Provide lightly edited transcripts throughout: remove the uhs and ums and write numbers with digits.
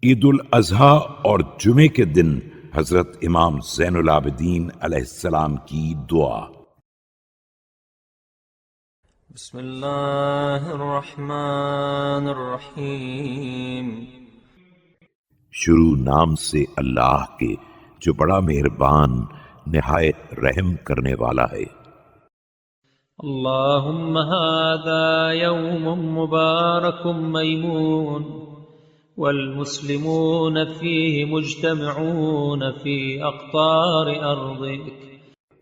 عید الاضحیٰ اور جمعے کے دن حضرت امام زین العابدین علیہ السلام کی دعا۔ بسم اللہ الرحمن الرحیم۔ شروع نام سے اللہ کے جو بڑا مہربان نہایت رحم کرنے والا ہے۔ اللہم ھذا یوم مبارک میمون والمسلمون فیہ مجتمعون فی اقطار ارضک۔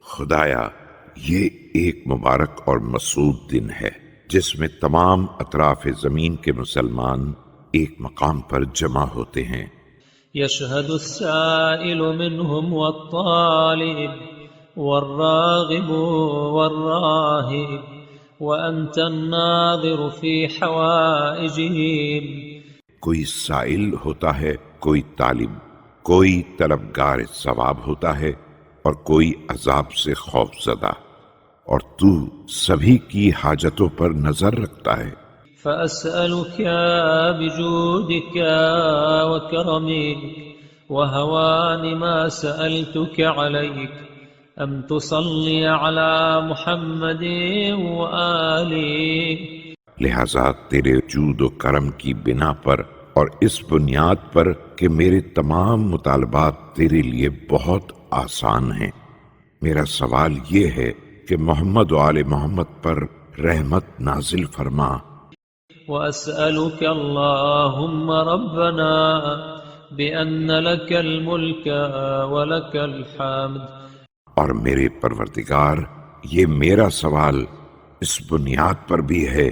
خدایا یہ ایک مبارک اور مسعود دن ہے جس میں تمام اطراف زمین کے مسلمان ایک مقام پر جمع ہوتے ہیں۔ یشہد السائل منہم والطالب والراغب والراہب وانت الناظر فی حوائجہم۔ کوئی سائل ہوتا ہے، کوئی طالب، کوئی طلبگار ثواب ہوتا ہے اور کوئی عذاب سے خوف زدہ، اور تو سبھی کی حاجتوں پر نظر رکھتا ہے۔ فأسألك بجودك وكرمك وهوان ما سألتك عليك أن تصلي على محمد وآله۔ لہذا تیرے جود و کرم کی بنا پر اور اس بنیاد پر کہ میرے تمام مطالبات تیرے لیے بہت آسان ہیں، میرا سوال یہ ہے کہ محمد و آل محمد پر رحمت نازل فرما۔ وأسألك اللهم ربنا بأن لك الملك ولك الحمد۔ اور میرے پروردگار یہ میرا سوال اس بنیاد پر بھی ہے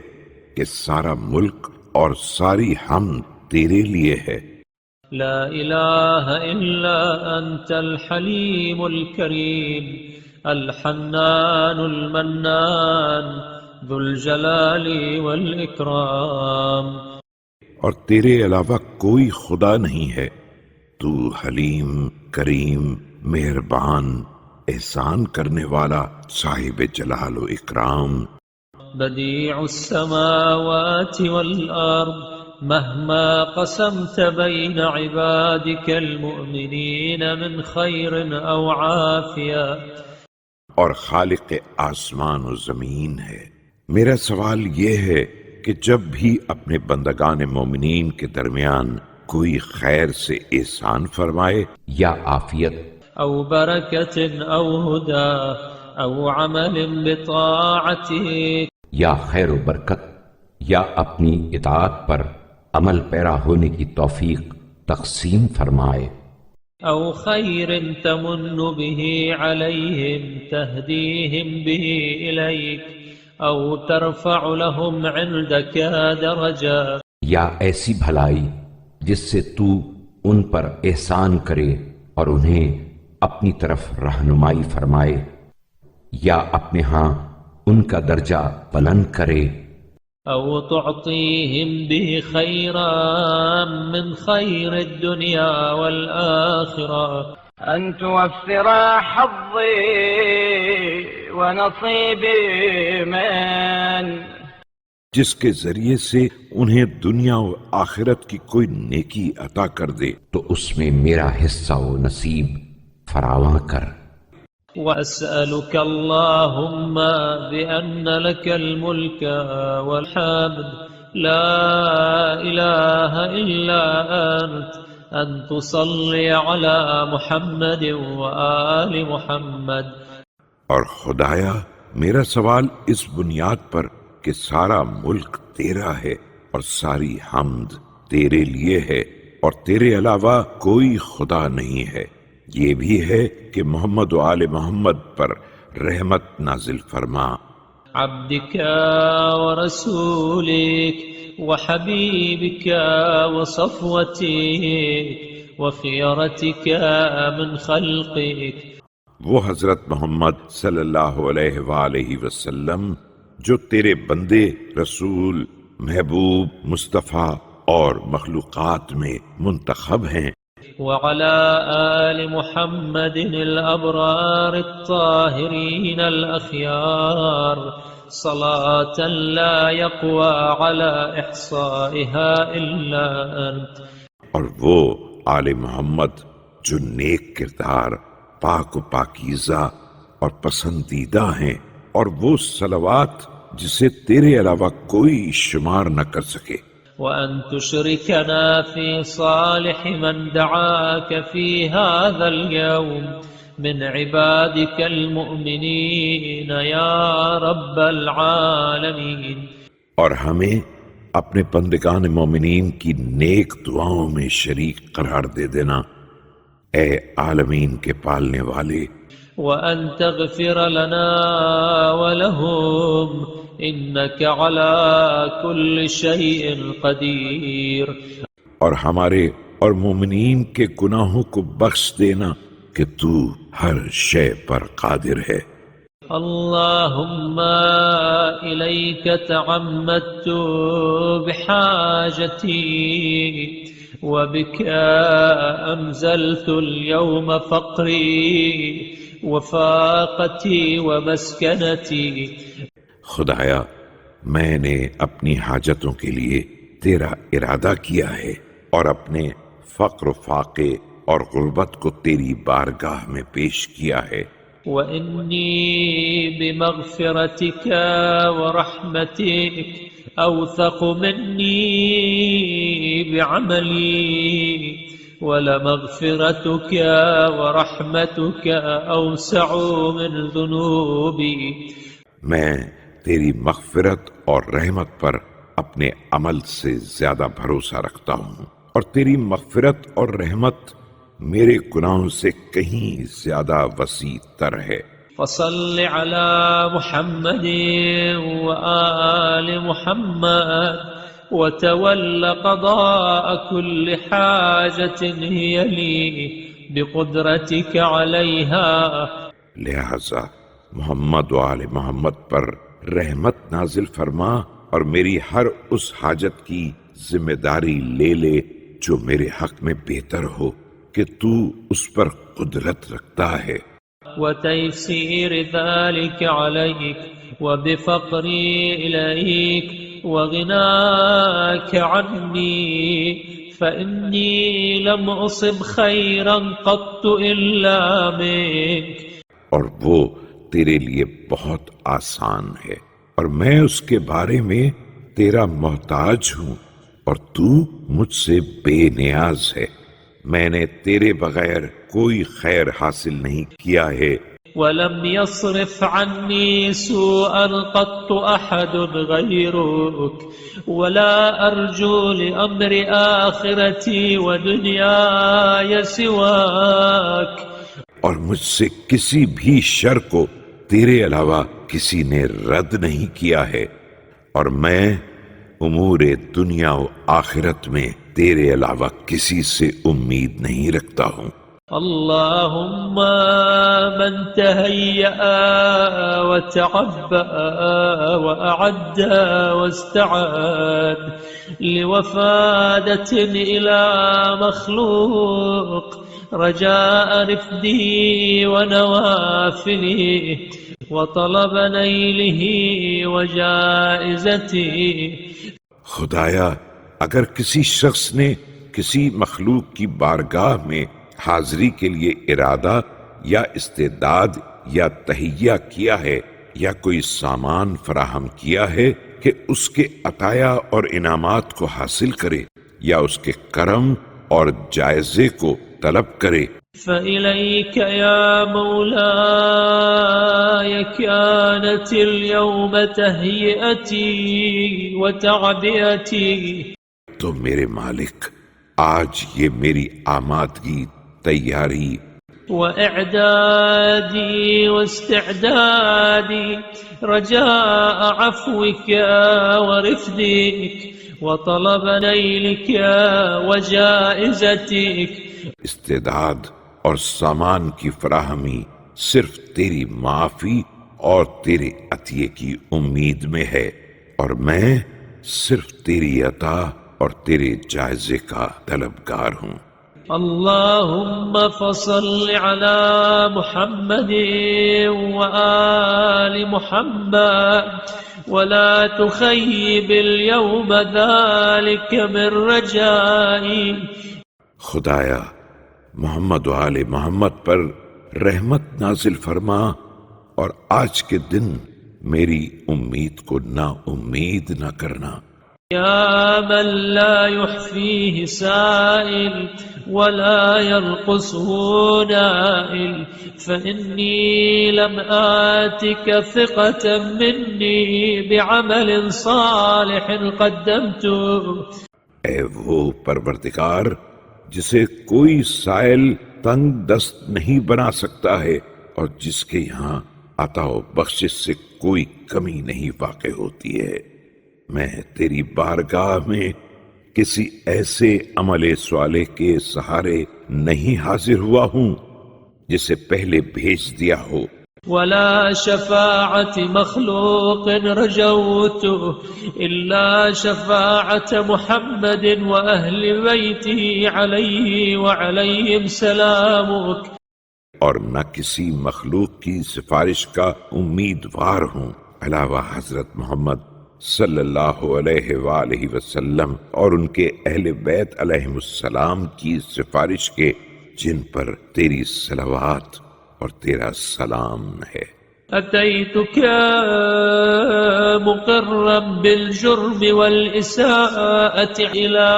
کہ سارا ملک اور ساری حمد تیرے لیے ہے۔ لا الہ الا انت الحلیم الکریم الحنان المنان ذو الجلال والاکرام۔ اور تیرے علاوہ کوئی خدا نہیں ہے، تو حلیم، کریم، مہربان، احسان کرنے والا، صاحب جلال و اکرام۔ بدیع السماوات والارض مهما قسمت بين عبادك المؤمنين من خير او عافیہ۔ اور خالق آسمان و زمین ہے۔ میرا سوال یہ ہے کہ جب بھی اپنے بندگان مومنین کے درمیان کوئی خیر سے احسان فرمائے یا عافیت، او برکت او ہدا او عمل بطاعتك، یا خیر و برکت یا اپنی اطاعت پر عمل پیرا ہونے کی توفیق تقسیم فرمائے، او خیر تمن به علیہم تہدیہم به الیک او ترفع لهم عندك درجہ، یا ایسی بھلائی جس سے تو ان پر احسان کرے اور انہیں اپنی طرف رہنمائی فرمائے، یا اپنے ہاں ان کا درجہ بلند کرے، او تعطیہم به خیرا من خیر الدنیا والآخرہ، أن توفر حظي ونصيبي من، جس کے ذریعے سے انہیں دنیا و آخرت کی کوئی نیکی عطا کر دے تو اس میں میرا حصہ و نصیب فراواں کر۔ وأسألك اللهم بأن لك الملك والحمد لا إله إلا أنت أن تصلي على محمد وآل محمد۔ اور خدایا میرا سوال اس بنیاد پر کہ سارا ملک تیرا ہے اور ساری حمد تیرے لیے ہے اور تیرے علاوہ کوئی خدا نہیں ہے، یہ بھی ہے کہ محمد و آل محمد پر رحمت نازل فرما۔ عبدك ورسولك وحبيبك وصفوتك وخيرتك من خلقك۔ وہ حضرت محمد صلی اللہ علیہ وآلہ وسلم جو تیرے بندے، رسول، محبوب، مصطفیٰ اور مخلوقات میں منتخب ہیں۔ وعلى آل محمد الأبرار الطاهرين الأخيار صلاة لا يقوى على إحصائها إلا أنت۔ اور وہ آل محمد جو نیک کردار، پاک و پاکیزہ اور پسندیدہ ہیں، اور وہ صلوات جسے تیرے علاوہ کوئی شمار نہ کر سکے۔ وأن تشركنا في صالح من دعاك في هذا اليوم من عبادك المؤمنين يا رب العالمين، اور ہمیں اپنے بندگان مومنین کی نیک دعاؤں میں شریک قرار دے دینا، اے عالمین کے پالنے والے۔ وأن تغفر لنا ولهم إنك على كل شيء قدير، اور ہمارے اور مومنین کے گناہوں کو بخش دینا کہ تو ہر شے پر قادر ہے۔ اللهم إليك تعمدت بحاجتي وبك أنزلت اليوم فقري وفاقتي ومسكنتي۔ خدایا، میں نے اپنی حاجتوں کے لیے تیرا ارادہ کیا ہے اور اپنے فقر و فاقے اور غربت کو تیری بارگاہ میں پیش کیا ہے۔ وإني بمغفرتك ورحمتك أوثق مني بعملي، ولمغفرتك ورحمتك أوسع من ذنوبي۔ میں تیری مغفرت اور رحمت پر اپنے عمل سے زیادہ بھروسہ رکھتا ہوں، اور تیری مغفرت اور رحمت میرے گناہوں سے کہیں زیادہ وسیع تر ہے۔ فصل على محمد وآل محمد وتول قضاء كل حاجة هي لي بقدرتك عليها۔ لہذا محمد و آل محمد پر رحمت نازل فرما اور میری ہر اس حاجت کی ذمہ داری لے لے جو میرے حق میں بہتر ہو کہ تو اس پر قدرت رکھتا ہے۔ وتيسير ذلك عليك وبفقري إليك وغناك عني، فإني لم أصب خيرا قط إلا منك۔ اور وہ تیرے لیے بہت آسان ہے، اور میں اس کے بارے میں تیرا محتاج ہوں، اور تو مجھ سے بے نیاز ہے۔ میں نے تیرے بغیر کوئی خیر حاصل نہیں کیا ہے۔ ولم يصرف عني سوءا قط أحد غيرك، ولا أرجو لأمر آخرتي ودنياي سواك۔ اور مجھ سے کسی بھی شر کو تیرے علاوہ کسی نے رد نہیں کیا ہے، اور میں امور دنیا و آخرت میں تیرے علاوہ کسی سے امید نہیں رکھتا ہوں۔ اللهم من تهيأ وتعبأ وأعد واستعاد لوفادة إلى مخلوق رجاء رفده ونوافله وطلب نيله وجائزته۔ خدایا، اگر کسی شخص نے کسی مخلوق کی بارگاہ میں حاضری کے لیے ارادہ یا استعداد یا تہیہ کیا ہے، یا کوئی سامان فراہم کیا ہے کہ اس کے عطایا اور انعامات کو حاصل کرے، یا اس کے کرم اور جائزے کو طلب کرے، فإليك يا مولاي كانت اليوم تهيئتي وتعبئتي۔ تو میرے مالک، آج یہ میری آمادگی، تیاری وإعدادي واستعدادي رجاء عفوك ورفدك وطلب نيلك وجائزتك۔ استعداد اور سامان کی فراہمی صرف تیری معافی اور تیرے عطیے کی امید میں ہے، اور میں صرف تیری عطا اور تیرے جائزے کا طلبگار ہوں۔ اللهم فصل على محمد وآل محمد ولا تخيب اليوم ذلك من رجائي خدایا محمد و آل محمد پر رحمت نازل فرما اور آج کے دن میری امید کو نا امید نہ کرنا۔ يا من لا يحفيه سائل ولا ينقصه نائل فإني لم آتك ثقة مني بعمل صالح قدمته۔ اے وہ پروردگار جسے کوئی سائل تنگ دست نہیں بنا سکتا ہے اور جس کے یہاں عطا و بخشش سے کوئی کمی نہیں واقع ہوتی ہے، میں تیری بارگاہ میں کسی ایسے عمل صالح کے سہارے نہیں حاضر ہوا ہوں جسے پہلے بھیج دیا ہو، ولا شفاعة مخلوق رجوت إلا شفاعة محمد وأهل بيته عليه وعليهم سلامك، اور نہ کسی مخلوق کی سفارش کا امیدوار ہوں علاوہ حضرت محمد صلی اللہ علیہ وآلہ وسلم اور ان کے اہل بیت علیہم السلام کی سفارش کے جن پر تیری صلوات اور تیرا سلام ہے۔ أتيتك مقرا بالجرم والإساءة إلى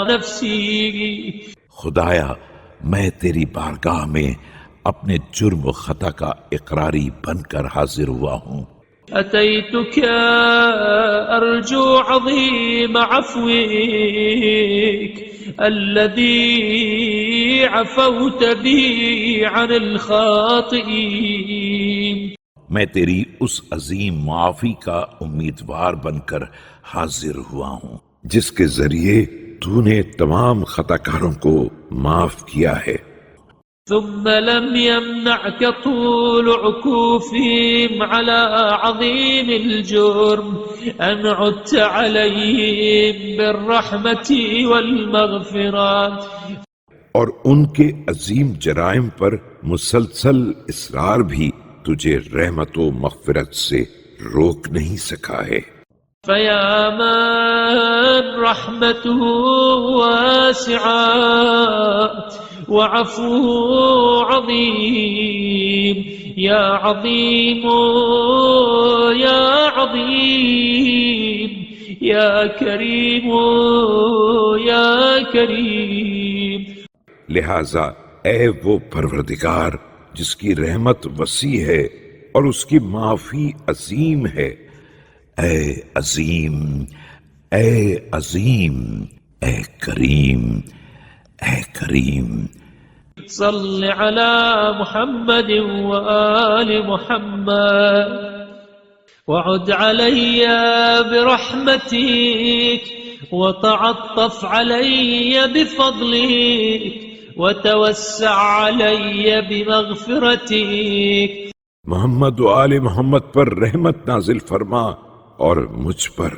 نفسي، خدایا میں تیری بارگاہ میں اپنے جرم و خطا کا اقراری بن کر حاضر ہوا ہوں۔ أتيتك أرجو عظيم عفوك الذي عفوت به عن الخاطئين، میں تیری اس عظیم معافی کا امیدوار بن کر حاضر ہوا ہوں جس کے ذریعے تو نے تمام خطا کاروں کو معاف کیا ہے۔ ثم لم يمنعك طول عكوفهم على عظيم الجرم أن عدت عليهم بالرحمة والمغفرة، اور ان کے عظیم جرائم پر مسلسل اصرار بھی تجھے رحمت و مغفرت سے روک نہیں سکا ہے۔ فيا من رحمته واسعة وعفوه عظيم، يا عظيم يا عظيم يا كريم يا كريم۔ لہذا اے وہ پروردگار جس کی رحمت وسیع ہے اور اس کی معافی عظیم ہے، اے عظیم اے عظیم اے کریم اے کریم۔ صل على محمد وآل محمد وعد علي برحمتك وتعطف علي بفضلك وتوسع علي بمغفرتك۔ محمد و آل محمد پر رحمت نازل فرما اور مجھ پر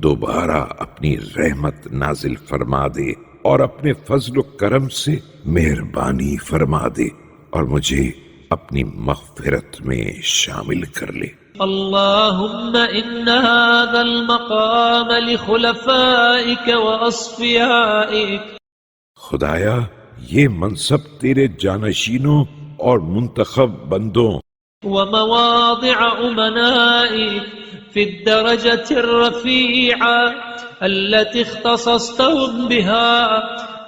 دوبارہ اپنی رحمت نازل فرما دے اور اپنے فضل و کرم سے مہربانی فرما دے اور مجھے اپنی مغفرت میں شامل کر لے۔ اللهم إن هذا المقام لخلفائك وأصفيائك، خدایا یہ منصب تیرے جانشینوں اور منتخب بندوں ومواضع أمنائك في الدرجة الرفيعة التي اختصصتهم بها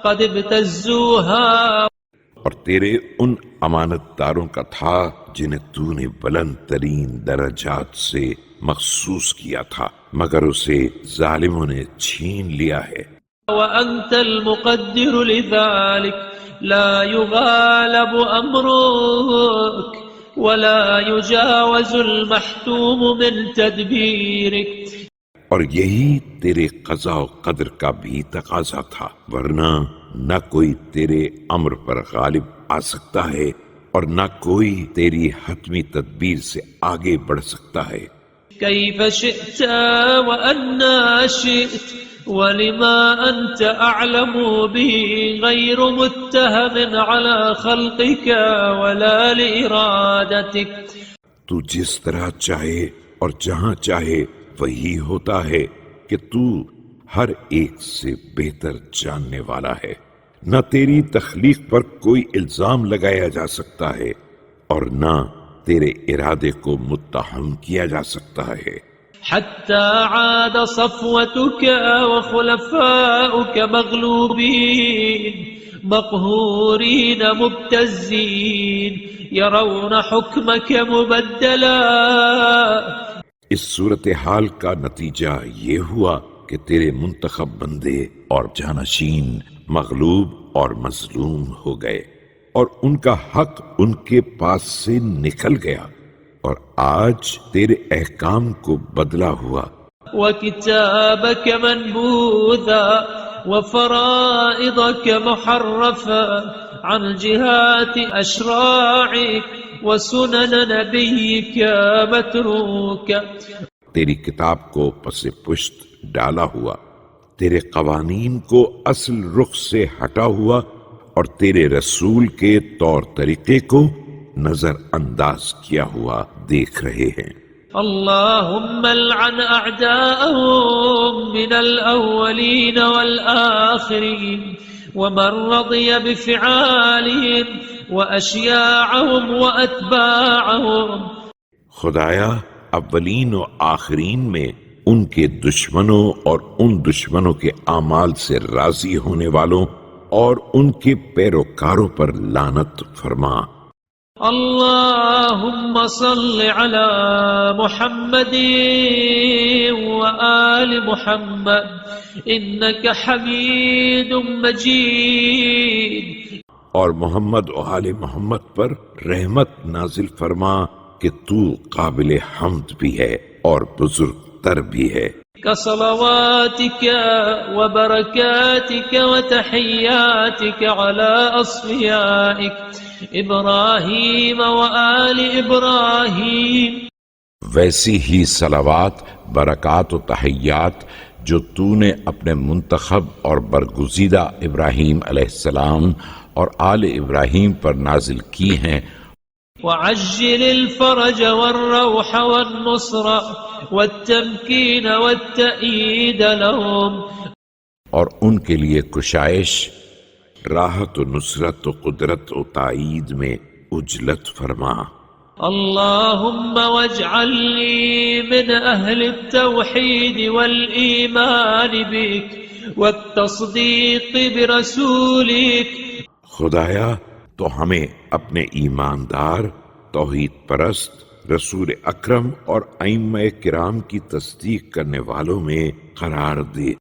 قد ابتزوها، اور تیرے ان امانت داروں کا تھا جنہیں تو نے بلند ترین درجات سے مخصوص کیا تھا مگر اسے ظالموں نے چھین لیا ہے۔ وأنت المقدر لذلك لا يغالب أمرك ولا يجاوز المحتوم من تدبيرك، اور یہی تیرے قضاء و قدر کا بھی تقاضا تھا، ورنہ نہ کوئی تیرے امر پر غالب آ سکتا ہے اور نہ کوئی تیری حتمی تدبیر سے آگے بڑھ سکتا ہے۔ كيف شئت وأنا شئت ولما أنت أعلم به غير متهم على خلقك ولا لإرادتك، تو جس طرح چاہے اور جہاں چاہے وہی ہوتا ہے کہ تو ہر ایک سے بہتر جاننے والا ہے، نہ تیری تخلیق پر کوئی الزام لگایا جا سکتا ہے اور نہ تیرے ارادے کو متہم کیا جا سکتا ہے، حتى عاد صفوتك وخلفاؤك مغلوبين مقهورين مبتزين يرون حكمك مبدلا۔ اس صورتحال کا نتیجہ یہ ہوا کہ تیرے منتخب بندے اور جانشین مغلوب اور مظلوم ہو گئے اور ان کا حق ان کے پاس سے نکل گیا، اور آج تیرے احکام کو بدلا ہوا۔ وكتابك منبوذا وفرائضك محرفا عن جهات أشراعك وسنن نبيك متروكا۔ تیری کتاب کو پس پشت ڈالا ہوا، تیرے قوانین کو اصل رخ سے ہٹا ہوا اور تیرے رسول کے طور طریقے کو نظر انداز کیا ہوا دیکھ رہے ہیں۔ اللهم لعن أعداءهم من الأولين والآخرين ومن رضي بفعالهم وأشياعهم وأتباعهم۔ خدایا اولین و آخرین میں ان کے دشمنوں اور ان دشمنوں کے اعمال سے راضی ہونے والوں اور ان کے پیروکاروں پر لعنت فرما۔ اللهم صل على محمد وآل محمد إنك حميد مجيد۔ اور محمد و آل محمد پر رحمت نازل فرما کہ تو قابل حمد بھی ہے اور بزرگ تر بھی ہے۔ كصلواتك وبركاتك وتحياتك على أصفيائك إبراهيم وآل إبراهيم۔ ویسی ہی صلوات، برکات و تحیات جو تو نے اپنے منتخب اور برگزیدہ ابراہیم علیہ السلام اور آل ابراہیم پر نازل کی ہیں۔ وعجل الفرج والروح والنصر والتمكين والتأييد لهم۔ اور ان کے لیے کشائش، راحت و نصرت و قدرت و تائید میں اجلت فرما۔ اللهم واجعلني من أهل التوحيد والإيمان بك والتصديق برسولك۔ خدایا تو ہمیں اپنے ایماندار، توحید پرست، رسول اکرم اور ائمہ کرام کی تصدیق کرنے والوں میں قرار دے۔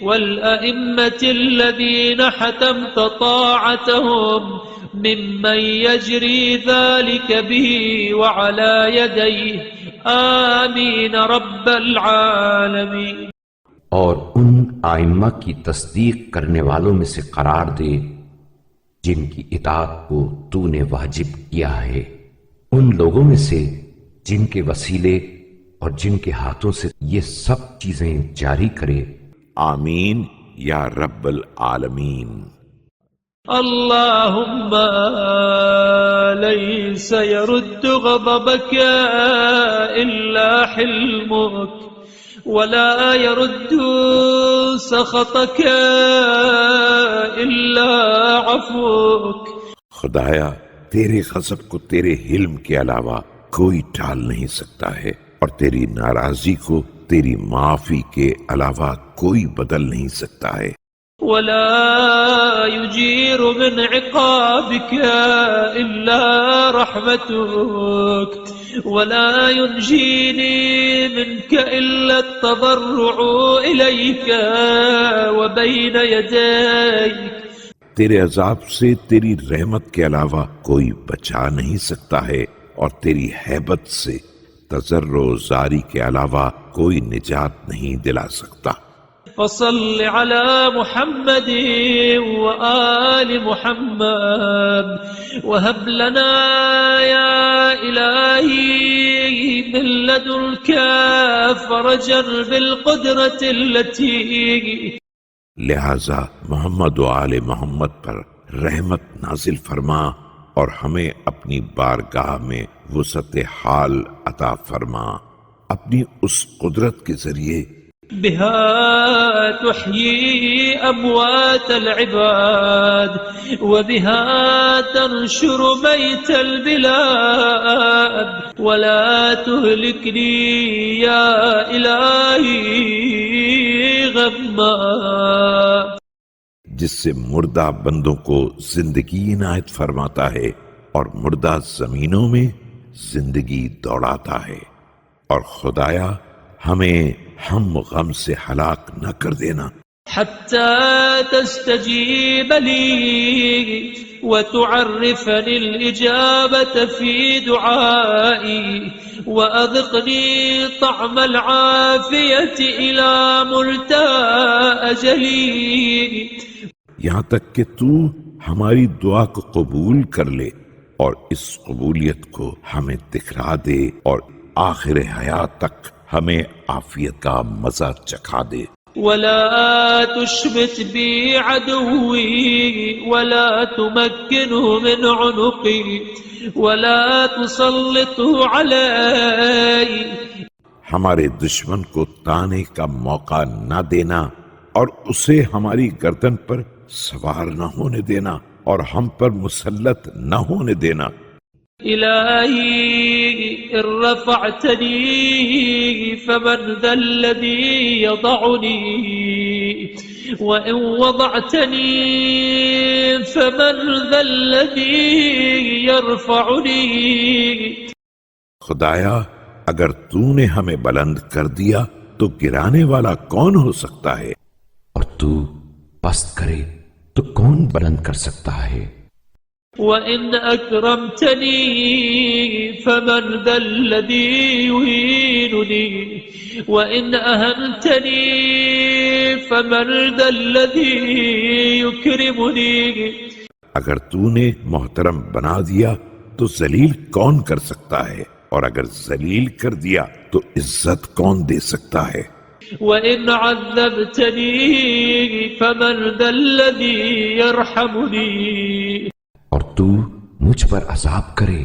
والأئمة الذين حتمت طاعتهم ممن يجري ذلك به وعلى يديه آمين رب العالمين۔ اور ان آئمہ کی تصدیق کرنے والوں میں سے قرار دے جن کی اطاعت کو تو نے واجب کیا ہے، ان لوگوں میں سے جن کے وسیلے اور جن کے ہاتھوں سے یہ سب چیزیں جاری کرے۔ آمین یا رب العالمین۔ اللهم ليس يرد غضبك إلا حلمك ولا يرد سخطك إلا عفوك۔ خدایا تیرے غضب کو تیرے حلم کے علاوہ کوئی ٹال نہیں سکتا ہے، اور تیری ناراضی کو تیری معافی کے علاوہ کوئی بدل نہیں سکتا ہے۔ ولا يجير من عقابك إلا رحمتك ولا ينجيني منك إلا التضرع إليك وبين يديك۔ تیرے عذاب سے تیری رحمت کے علاوہ کوئی بچا نہیں سکتا ہے، اور تیری ہیبت سے تضرع و زاری کے علاوہ کوئی نجات نہیں دلا سکتا۔ فصل على محمد وآل محمد وهب لنا يا إلهي من لدنك فرجا بالقدرة التي۔ لہذا محمد و آل محمد پر رحمت نازل فرما اور ہمیں اپنی بارگاہ میں وسعت حال عطا فرما، اپنی اس قدرت کے ذریعے بها تحيي أموات العباد وبها تنشر ميت البلاد ولا تهلكني يا إلهي غما. جس سے مردہ بندوں کو زندگی عنایت فرماتا ہے اور مردہ زمینوں میں زندگی دوڑاتا ہے. اور خدایا ہمیں ہم غم سے ہلاک نہ کر دینا حتى تستجيب لي وتعرفني الإجابة في دعائي وأذقني طعم العافية إلى منتهى أجلي. یہاں تک کہ تو ہماری دعا کو قبول کر لے اور اس قبولیت کو ہمیں دکھلا دے اور آخر حیات تک ہمیں عافیت کا مزہ چکھا دے. ولا تشمت بي عدوي ولا تمكنه من عنقي ولا تسلطه علي. ہمارے دشمن کو تانے کا موقع نہ دینا اور اسے ہماری گردن پر سوار نہ ہونے دینا اور ہم پر مسلط نہ ہونے دینا. إلهي إن رفعتني فمن ذا الذي يضعني وإن وضعتني فمن ذا الذي يرفعني. خدایا اگر تو نے ہمیں بلند کر دیا تو گرانے والا کون ہو سکتا ہے؟ اور تو پست کرے تو کون بلند کر سکتا ہے؟ وَإِنْ أَكْرَمْتَنِي فَمَنْ ذَا الَّذِي يُهِينُنِي وَإِنْ أَهَنْتَنِي فَمَنْ ذَا الَّذِي يُكْرِمُنِي. اگر تو نے محترم بنا دیا تو ذلیل کون کر سکتا ہے، اور اگر ذلیل کر دیا تو عزت کون دے سکتا ہے؟ وَإِنْ عَذَّبْتَنِي فَمَنْ ذَا الَّذِي يَرْحَمُنِي. اور تو مجھ پر عذاب کرے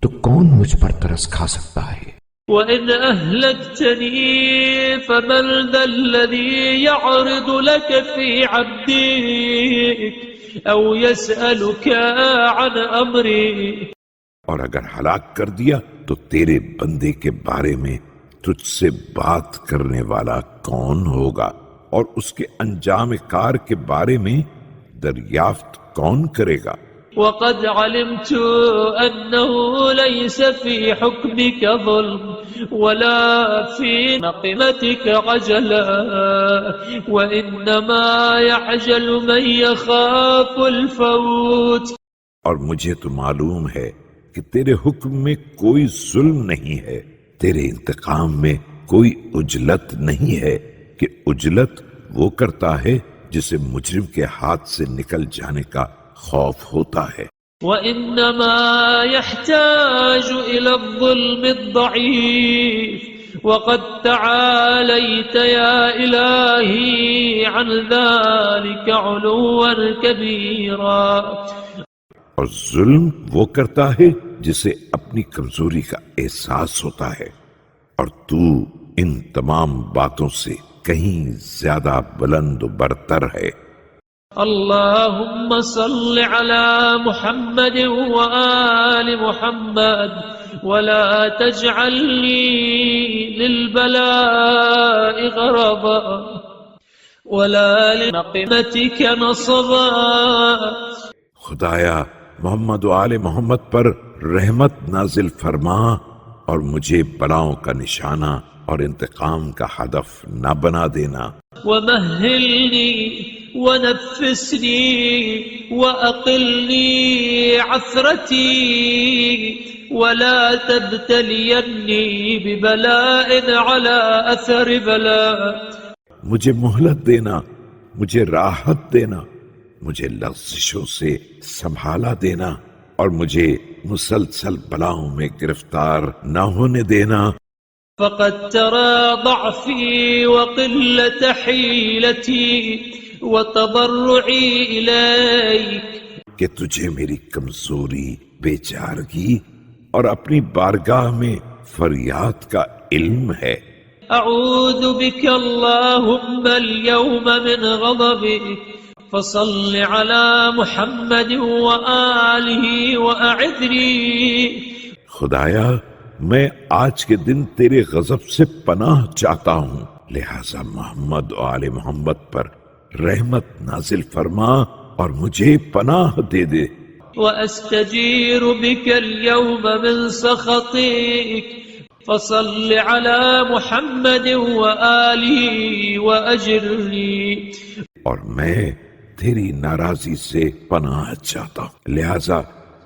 تو کون مجھ پر ترس کھا سکتا ہے؟ وَإِنْ أَهْلَكْتَنِي فَمَنْ ذَا الَّذِي يَعْرِضُ لَكَ فِي عَبْدِكَ أَوْ يَسْأَلُكَ عَنْ أَمْرِي. اور اگر ہلاک کر دیا تو تیرے بندے کے بارے میں تجھ سے بات کرنے والا کون ہوگا، اور اس کے انجام کار کے بارے میں دریافت کون کرے گا؟ وَقَدْ عَلِمْتُ أَنَّهُ لَيْسَ فِي حُكْمِكَ ظُلْمٌ وَلَا فِي نَقِمَتِكَ عَجَلٌ وَإِنَّمَا يَعْجَلُ مَنْ يَخَافُ الْفَوْتَ. اور مجھے تو معلوم ہے کہ تیرے حکم میں کوئی ظلم نہیں ہے، تیرے انتقام میں کوئی عجلت نہیں ہے، کہ عجلت وہ کرتا ہے جسے مجرم کے ہاتھ سے نکل جانے کا خوف ہوتا ہے. وَإِنَّمَا يَحْتَاجُ إِلَى الظُّلْمِ الضَّعِيفِ وَقَدْ تَعَالَيْتَ يَا إِلَهِي عَنْ ذَلِكَ عُلُوًّا كَبِيرًا. اور ظلم وہ کرتا ہے جسے اپنی کمزوری کا احساس ہوتا ہے، اور تو ان تمام باتوں سے کہیں زیادہ بلند و برتر ہے. اللهم صل على محمد وآل محمد ولا تجعلني للبلاء غرضا ولا لنقمتك نصبا. خدایا محمد و آل محمد پر رحمت نازل فرما اور مجھے بلاؤں کا نشانہ اور انتقام کا ہدف نہ بنا دینا. ومهلني ونفسني وأقلني عثرتي ولا تبتليني ببلاء على أثر بلاء. مجھے مہلت دینا، مجھے راحت دینا، مجھے لغزشوں سے سنبھالا دینا، اور مجھے مسلسل بلاؤں میں گرفتار نہ ہونے دینا. فقد ترى ضعفي وقلة حيلتي وتضرعي إليك. کہ تجھے میری کمزوری، بے چارگی اور اپنی بارگاہ میں فریاد کا علم ہے. أعوذ بك اللهم اليوم من غضبك فصل على محمد وآله وأعذني. خدایا میں آج کے دن تیرے غضب سے پناہ چاہتا ہوں، لہذا محمد و آل محمد پر رحمت نازل فرما اور مجھے پناہ دے دے. وأستجير بك اليوم من سخطك فصل على محمد وآله وأجرني. اور میں تیری ناراضی سے پناہ چاہتا ہوں، لہذا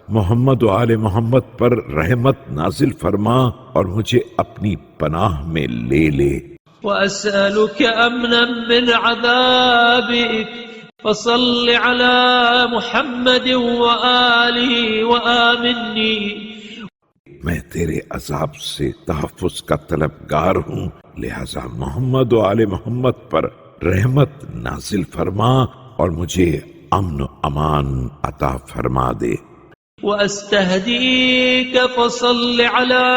محمد و آل محمد پر رحمت نازل فرما اور مجھے اپنی پناہ میں لے لے. وأسألك أمنا من عذابك فصل على محمد وآله وآمني. میں تیرے عذاب سے تحفظ کا طلبگار ہوں، لہذا محمد و آل محمد پر رحمت نازل فرما اور مجھے امن و امان عطا فرما دے. وأستهديك فصل على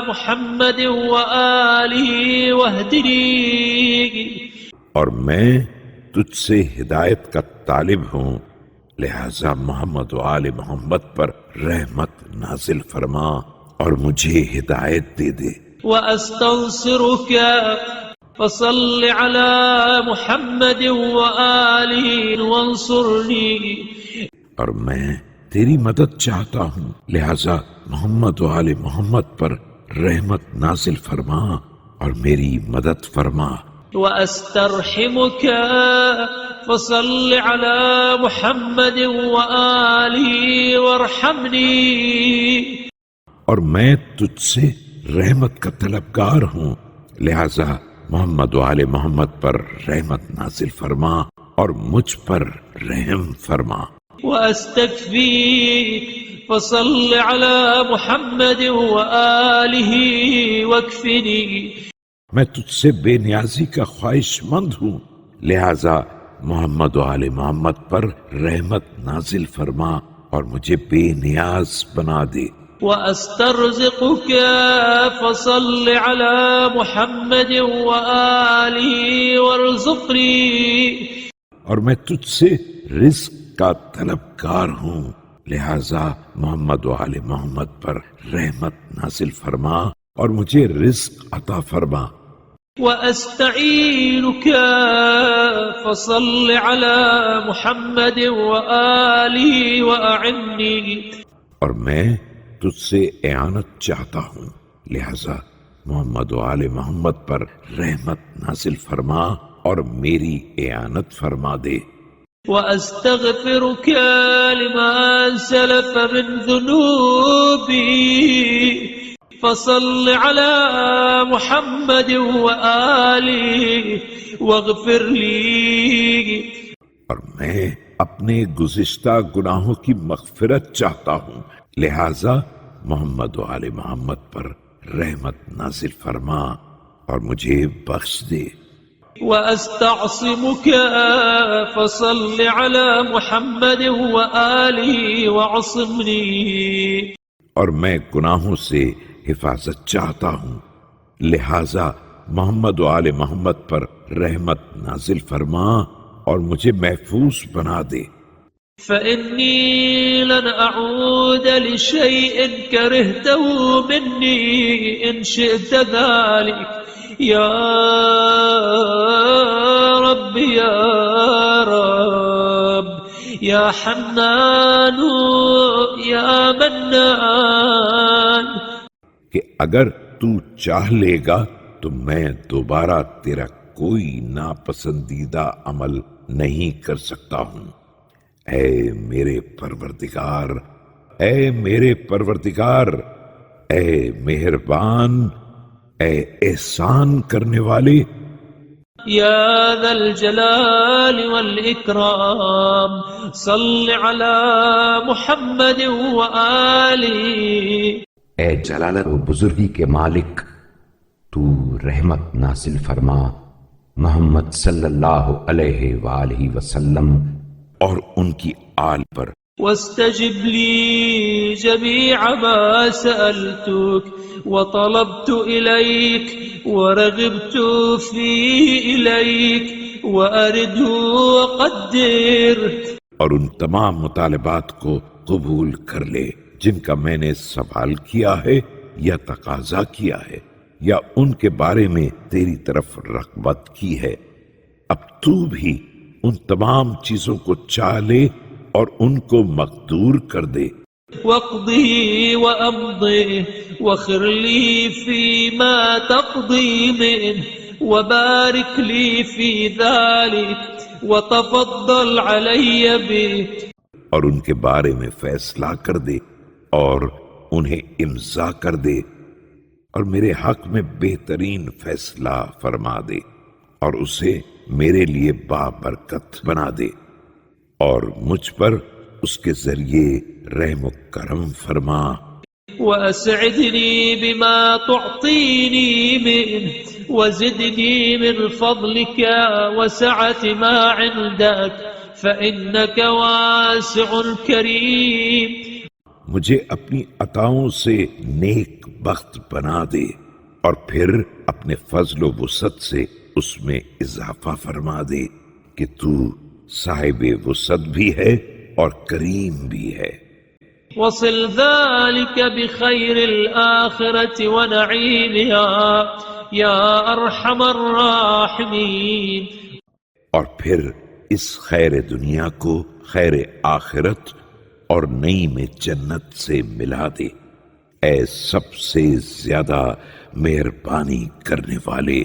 محمد وآله واهدني. اور میں تجھ سے ہدایت کا طالب ہوں، لہذا محمد و آل محمد پر رحمت نازل فرما اور مجھے ہدایت دے دے. وأستنصرك فصل على محمد وآله وانصرني. اور میں تیری مدد چاہتا ہوں، لہذا محمد و آل محمد پر رحمت نازل فرما اور میری مدد فرما. وأسترحمك فصل على محمد وآله وارحمني. اور میں تجھ سے رحمت کا طلبگار ہوں، لہذا محمد و آل محمد پر رحمت نازل فرما اور مجھ پر رحم فرما. وأستكفيك فصل على محمد وآله واكفني. میں تجھ سے بے نیازی کا خواہش مند ہوں، لہذا محمد و آل محمد پر رحمت نازل فرما اور مجھے بے نیاز بنا دے. وأسترزقك فصل على محمد وآله وارزقني. اور میں تجھ سے رزق کا طلبگار ہوں، لہذا محمد و آل محمد پر رحمت نازل فرما اور مجھے رزق عطا فرما. وأستعينك فصل على محمد وآله وأعني. اور میں تجھ سے اعانت چاہتا ہوں، لہذا محمد و آل محمد پر رحمت نازل فرما اور میری اعانت فرما دے. وأستغفرك لما سلف من ذنوبي فصل على محمد وآله واغفر لي. اور میں اپنے گزشتہ گناہوں کی مغفرت چاہتا ہوں، لہذا محمد و آل محمد پر رحمت نازل فرما اور مجھے بخش دے. وأستعصمك فصل على محمد وآله وعصمني. اور میں گناہوں سے حفاظت چاہتا ہوں، لہذا محمد و آل محمد پر رحمت نازل فرما اور مجھے محفوظ بنا دے. فإني لن أعود لشيء كرهته مني إن شئت ذلك يا رب يا رب يا حنان يا منان. کہ اگر تو چاہ لے گا تو میں دوبارہ تیرا کوئی ناپسندیدہ عمل نہیں کر سکتا ہوں. اے میرے پروردگار، اے میرے پروردگار، اے مہربان، اے احسان کرنے والے. يا ذا الجلال والإكرام صل على محمد وآله. اے جلالت و بزرگی کے مالک، تو رحمت نازل فرما محمد صلی اللہ علیہ وآلہ وسلم اور ان کی آل پر. واستجب لي جميع ما سألتك وطلبت إليك ورغبت فيه إليك وأرده وقدر. اور ان تمام مطالبات کو قبول کر لے جن کا میں نے سوال کیا ہے یا تقاضا کیا ہے یا ان کے بارے میں تیری طرف رغبت کی ہے. اب تو بھی ان تمام چیزوں کو چاہ لے اور ان کو مقدور کر دے. واقضه وأمضه واخر لي فيما تقضي منه وبارك لي في ذلك وتفضل علي به. اور ان کے بارے میں فیصلہ کر دے اور انہیں امضا کر دے اور میرے حق میں بہترین فیصلہ فرما دے اور اسے میرے لیے بابرکت بنا دے اور مجھ پر اس کے ذریعے رحم و کرم فرما. وأسعدني بما تعطيني منه وزدني من فضلك وسعة ما عندك فإنك واسع كريم. مجھے اپنی عطاؤں سے نیک بخت بنا دے اور پھر اپنے فضل و وسعت سے اس میں اضافہ فرما دے کہ تو صاحب وسعت بھی ہے اور کریم بھی ہے. وصل ذلك بخير الآخرة ونعيمها يا أرحم الراحمين. اور پھر اس خیر دنیا کو خیر آخرت اور نعیم جنت سے ملا دے اے سب سے زیادہ مہربانی کرنے والے